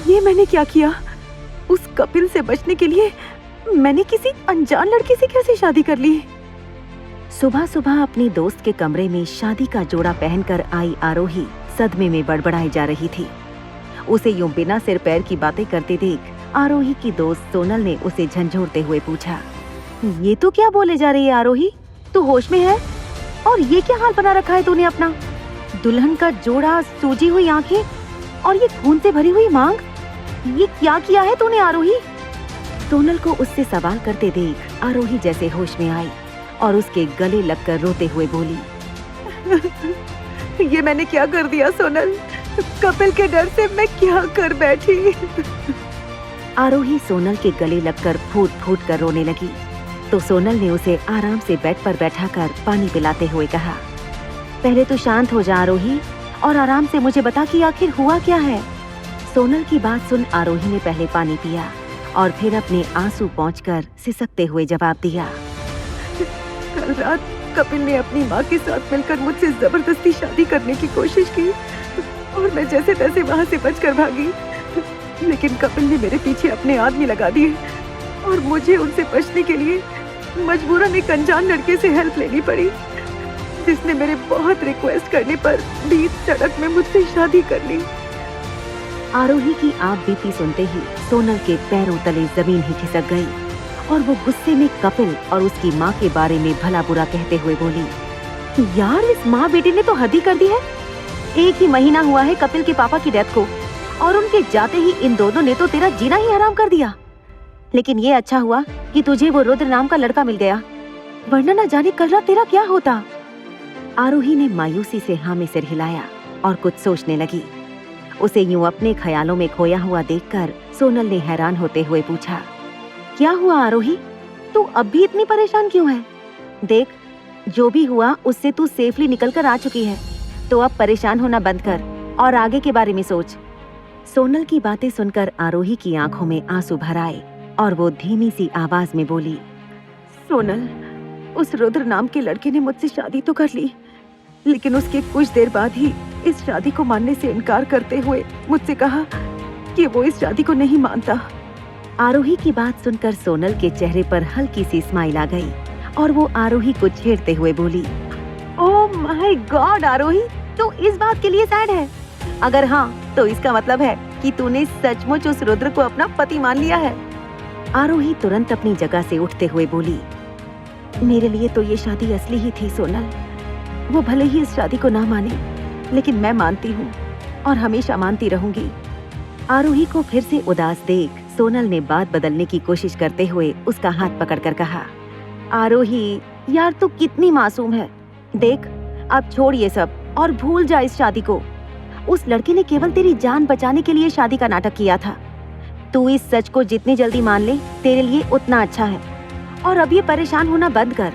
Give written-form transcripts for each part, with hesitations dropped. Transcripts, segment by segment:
ये मैंने क्या किया? उस कपिल से बचने के लिए मैंने किसी अनजान लड़के से कैसे शादी कर ली? सुबह सुबह अपनी दोस्त के कमरे में शादी का जोड़ा पहनकर आई आरोही सदमे में बड़बड़ाई जा रही थी। उसे यूं बिना सिर पैर की बातें करते देख आरोही की दोस्त सोनल ने उसे झंझोड़ते हुए पूछा, ये तो क्या बोले जा रही है आरोही? तू होश में है? और ये क्या हाल बना रखा है तूने अपना? दुल्हन का जोड़ा, सूजी हुई आंखें और ये खून से भरी हुई मांग, ये क्या किया है तूने आरोही? सोनल को उससे सवाल करते देख आरोही जैसे होश में आई और उसके गले लगकर रोते हुए बोली, ये मैंने क्या कर दिया सोनल? कपिल के डर से मैं क्या कर बैठी? आरोही सोनल के गले लगकर फूट फूट कर रोने लगी तो सोनल ने उसे आराम से बेड पर बैठाकर पानी पिलाते हुए कहा, पहले तो शांत हो जा आरोही और आराम से मुझे बता कि आखिर हुआ क्या है। सोनल की बात सुन आरोही ने पहले पानी पिया और फिर अपने आंसू पोंछकर सिसकते हुए जवाब दिया, कल रात कपिल ने अपनी माँ के साथ मिलकर मुझसे जबरदस्ती शादी करने की कोशिश की और मैं जैसे तैसे वहाँ से बचकर भागी, लेकिन कपिल ने मेरे पीछे अपने आदमी लगा दिए और मुझे उनसे बचने के लिए मजबूरन एक अनजान लड़के से हेल्प लेनी पड़ी, जिसने मेरे बहुत रिक्वेस्ट करने पर बीच सड़क में मुझसे शादी कर ली। आरोही की आप बीती सुनते ही सोनल के पैरों तले जमीन ही खिसक गई और वो गुस्से में कपिल और उसकी माँ के बारे में भला बुरा कहते हुए बोली, यार इस माँ बेटी ने तो हद ही कर दी है। एक ही महीना हुआ है कपिल के पापा की डेथ को और उनके जाते ही इन दोनों ने तो तेरा जीना ही हराम कर दिया। लेकिन ये अच्छा हुआ कि तुझे वो रुद्र नाम का लड़का मिल गया, वरना न जाने कल रात तेरा क्या होता। आरोही ने मायूसी से हाँ में सिर हिलाया और कुछ सोचने लगी। उसे यूं अपने ख्यालों में खोया हुआ देखकर सोनल ने हैरान होते हुए पूछा, क्या हुआ आरोही? तू अब भी इतनी परेशान क्यों है? देख, जो भी हुआ उससे तू सेफली निकल कर आ चुकी है, तो अब परेशान होना बंद कर और आगे के बारे में सोच। सोनल की बातें सुनकर आरोही की आंखों में आंसू भर आए और वो धीमी सी आवाज में बोली, सोनल, उस रुद्र नाम के लड़के ने मुझसे शादी तो कर ली, लेकिन उसके कुछ देर बाद ही इस शादी को मानने से इनकार करते हुए मुझसे कहा कि वो इस शादी को नहीं मानता। आरोही की बात सुनकर सोनल के चेहरे पर हल्की सी स्माइल आ गई और वो आरोही को छेड़ते हुए बोली, ओह माय गॉड आरोही, तू इस बात के लिए सैड है? अगर हाँ तो इसका मतलब है कि तूने सचमुच उस रुद्र को अपना पति मान लिया है। आरोही तुरंत अपनी जगह से उठते हुए बोली, मेरे लिए तो ये शादी असली ही थी सोनल। वो भले ही इस शादी को ना माने, लेकिन मैं मानती हूँ और हमेशा मानती रहूंगी। आरोही को फिर से उदास देख सोनल ने बात बदलने की कोशिश करते हुए उसका हाथ पकड़कर कहा, आरोही यार तू कितनी मासूम है। देख, अब छोड़ ये सब और भूल जा इस शादी को। उस लड़के ने केवल तेरी जान बचाने के लिए शादी का नाटक किया था। तू इस सच को जितनी जल्दी मान ले तेरे लिए उतना अच्छा है। और अब ये परेशान होना बंद कर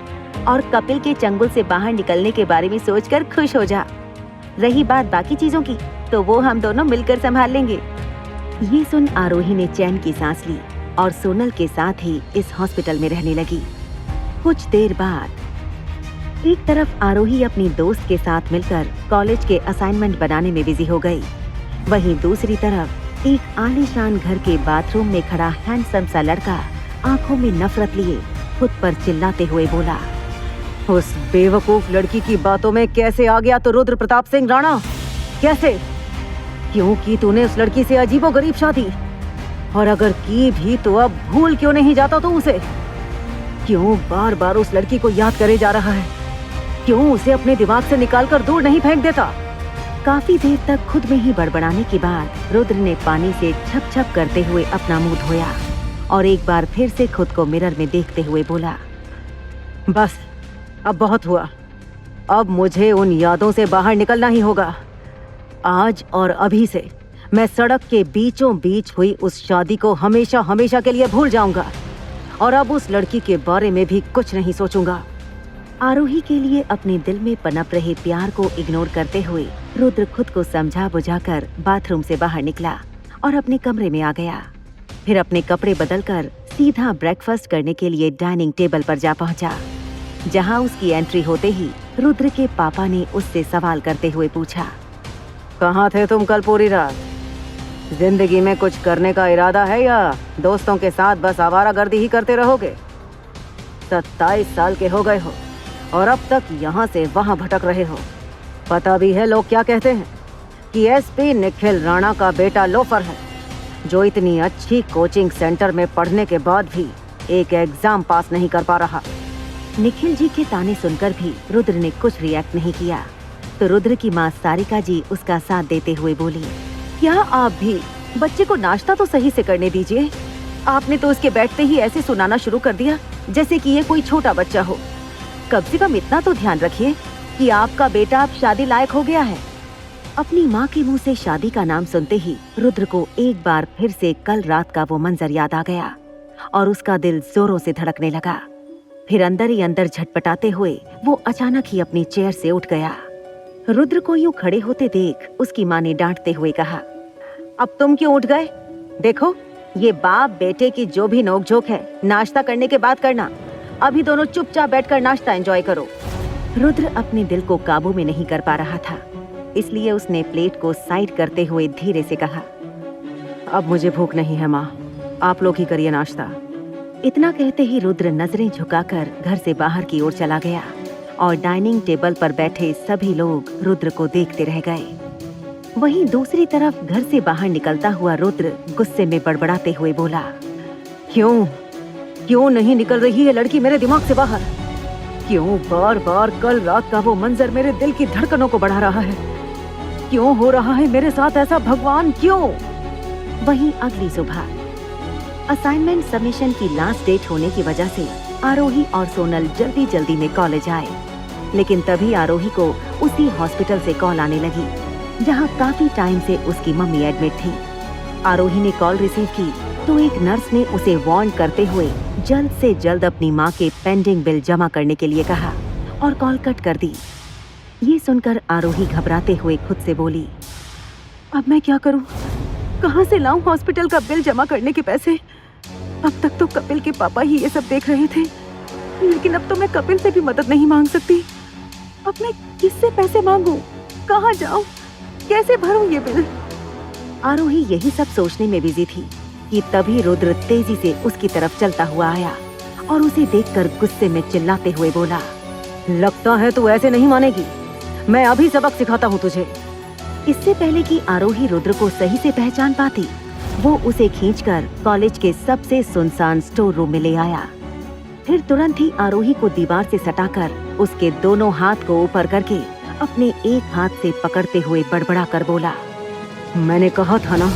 और कपिल के चंगुल से बाहर निकलने के बारे में सोचकर खुश हो जा। रही बात बाकी चीजों की तो वो हम दोनों मिलकर संभाल लेंगे। ये सुन आरोही ने चैन की सांस ली और सोनल के साथ ही इस हॉस्पिटल में रहने लगी। कुछ देर बाद एक तरफ आरोही अपनी दोस्त के साथ मिलकर कॉलेज के असाइनमेंट बनाने में बिजी हो गई, वहीं दूसरी तरफ एक आलीशान घर के बाथरूम में खड़ा हैंडसम सा लड़का आंखों में नफरत लिए खुद पर चिल्लाते हुए बोला, उस बेवकूफ लड़की की बातों में कैसे आ गया तो रुद्र प्रताप सिंह राणा? कैसे? क्यों की तूने उस लड़की से अजीबोगरीब शादी? और अगर की भी तो अब भूल क्यों नहीं जाता तू उसे? क्यों बार बार उस लड़की को याद करे जा रहा है? क्यों उसे अपने दिमाग से निकालकर दूर नहीं फेंक देता? काफी देर तक खुद में ही बड़बड़ाने के बाद रुद्र ने पानी से छप छप करते हुए अपना मुंह धोया और एक बार फिर से खुद को मिरर में देखते हुए बोला, बस अब बहुत हुआ। अब मुझे उन यादों से बाहर निकलना ही होगा। आज और अभी से मैं सड़क के बीचों बीच हुई उस शादी को हमेशा हमेशा के लिए भूल जाऊंगा और अब उस लड़की के बारे में भी कुछ नहीं सोचूंगा। आरोही के लिए अपने दिल में पनप रहे प्यार को इग्नोर करते हुए रुद्र खुद को समझा बुझाकर बाथरूम से बाहर निकला और अपने कमरे में आ गया। फिर अपने कपड़े बदलकर सीधा ब्रेकफास्ट करने के लिए डाइनिंग टेबल पर जा पहुंचा, जहां उसकी एंट्री होते ही रुद्र के पापा ने उससे सवाल करते हुए पूछा, कहाँ थे तुम कल पूरी रात? जिंदगी में कुछ करने का इरादा है या दोस्तों के साथ बस आवारागर्दी ही करते रहोगे? 27 साल के हो गए हो और अब तक यहाँ से वहाँ भटक रहे हो। पता भी है लोग क्या कहते हैं कि एसपी निखिल राणा का बेटा लोफर है, जो इतनी अच्छी कोचिंग सेंटर में पढ़ने के बाद भी एक एग्जाम पास नहीं कर पा रहा। निखिल जी के ताने सुनकर भी रुद्र ने कुछ रिएक्ट नहीं किया, तो रुद्र की माँ सारिका जी उसका साथ देते हुए बोली, क्या आप भी बच्चे को नाश्ता तो सही से करने दीजिए। आपने तो उसके बैठते ही ऐसे सुनाना शुरू कर दिया जैसे कि ये कोई छोटा बच्चा हो। कम से कम इतना तो ध्यान रखिए कि आपका बेटा अब शादी लायक हो गया है। अपनी माँ के मुंह से शादी का नाम सुनते ही रुद्र को एक बार फिर से कल रात का वो मंजर याद आ गया और उसका दिल जोरों से धड़कने लगा। फिर अंदर ही अंदर झटपटाते हुए वो अचानक ही अपनी चेयर से उठ गया। रुद्र को यूं खड़े होते देख उसकी माँ ने डांटते हुए कहा, अब तुम क्यों उठ गए? देखो, ये बाप बेटे की जो भी नोकझोंक है नाश्ता करने के बाद करना। अभी दोनों चुपचाप बैठकर नाश्ता एंजॉय करो। रुद्र अपने दिल को काबू में नहीं कर पा रहा था, इसलिए उसने प्लेट को साइड करते हुए धीरे से कहा, अब मुझे भूख नहीं है माँ, आप लोग ही करिए नाश्ता। इतना कहते ही रुद्र नजरें झुकाकर घर से बाहर की ओर चला गया और डाइनिंग टेबल पर बैठे सभी लोग रुद्र को देखते रह गए। वहीं दूसरी तरफ घर से बाहर निकलता हुआ रुद्र गुस्से में बड़बड़ाते हुए बोला, क्यों नहीं निकल रही है लड़की मेरे दिमाग से बाहर? क्यों बार बार कल रात का वो मंजर मेरे दिल की धड़कनों को बढ़ा रहा है? क्यों हो रहा है मेरे साथ ऐसा भगवान, क्यों? वहीं अगली सुबह असाइनमेंट सबमिशन की लास्ट डेट होने की वजह से आरोही और सोनल जल्दी जल्दी में कॉलेज आए, लेकिन तभी आरोही को उसी हॉस्पिटल से कॉल आने लगी जहां काफी टाइम से उसकी मम्मी एडमिट थी। आरोही ने कॉल रिसीव की तो एक नर्स ने उसे वार्न करते हुए जल्द से जल्द अपनी माँ के पेंडिंग बिल जमा करने के लिए कहा और कॉल कट कर दी। ये सुनकर आरोही घबराते हुए खुद से बोली, अब मैं क्या करूं? कहां से लाऊं हॉस्पिटल का बिल जमा करने के पैसे? अब तक तो कपिल के पापा ही ये सब देख रहे थे, लेकिन अब तो मैं कपिल से भी मदद नहीं मांग सकती। अब मैं किससे पैसे मांगूं? कहां जाऊं? कैसे भरूं ये बिल? आरोही यही सब सोचने में बिजी थी कि तभी रुद्र तेजी से उसकी तरफ चलता हुआ आया और उसे देखकर गुस्से में चिल्लाते हुए बोला, लगता है तू ऐसे नहीं मानेगी, मैं अभी सबक सिखाता हूँ तुझे। इससे पहले कि आरोही रुद्र को सही से पहचान पाती, वो उसे खींचकर कॉलेज के सबसे सुनसान स्टोर रूम में ले आया। फिर तुरंत ही आरोही को दीवार से सटाकर उसके दोनों हाथ को ऊपर करके अपने एक हाथ से पकड़ते हुए बड़बड़ा कर बोला, मैंने कहा था ना,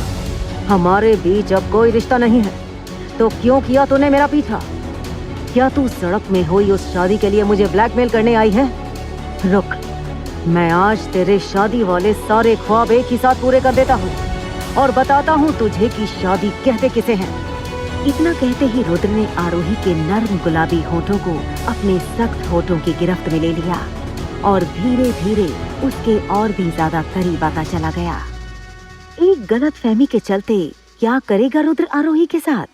हमारे बीच अब कोई रिश्ता नहीं है, तो क्यों किया तूने मेरा पीछा? क्या तू सड़क में हुई उस शादी के लिए मुझे ब्लैकमेल करने आई है? रुक, मैं आज तेरे शादी वाले सारे ख्वाब एक ही साथ पूरे कर देता हूँ और बताता हूँ तुझे कि शादी कहते किसे हैं। इतना कहते ही रुद्र ने आरोही के नर्म गुलाबी होठों को अपने सख्त होठों की गिरफ्त में ले लिया और धीरे धीरे उसके और भी ज्यादा करीब आता चला गया। एक गलत फहमी के चलते क्या करेगा रुद्र आरोही के साथ?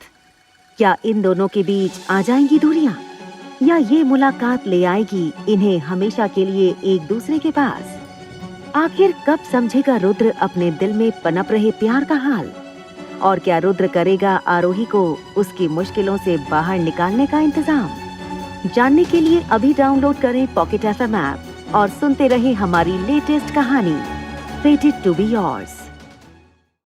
क्या इन दोनों के बीच आ जाएंगी दूरियां, या ये मुलाकात ले आएगी इन्हें हमेशा के लिए एक दूसरे के पास? आखिर कब समझेगा रुद्र अपने दिल में पनप रहे प्यार का हाल? और क्या रुद्र करेगा आरोही को उसकी मुश्किलों से बाहर निकालने का इंतजाम? जानने के लिए अभी डाउनलोड करें पॉकेट FM ऐप और सुनते रहे हमारी लेटेस्ट कहानी फेटेड टू बी योर्स।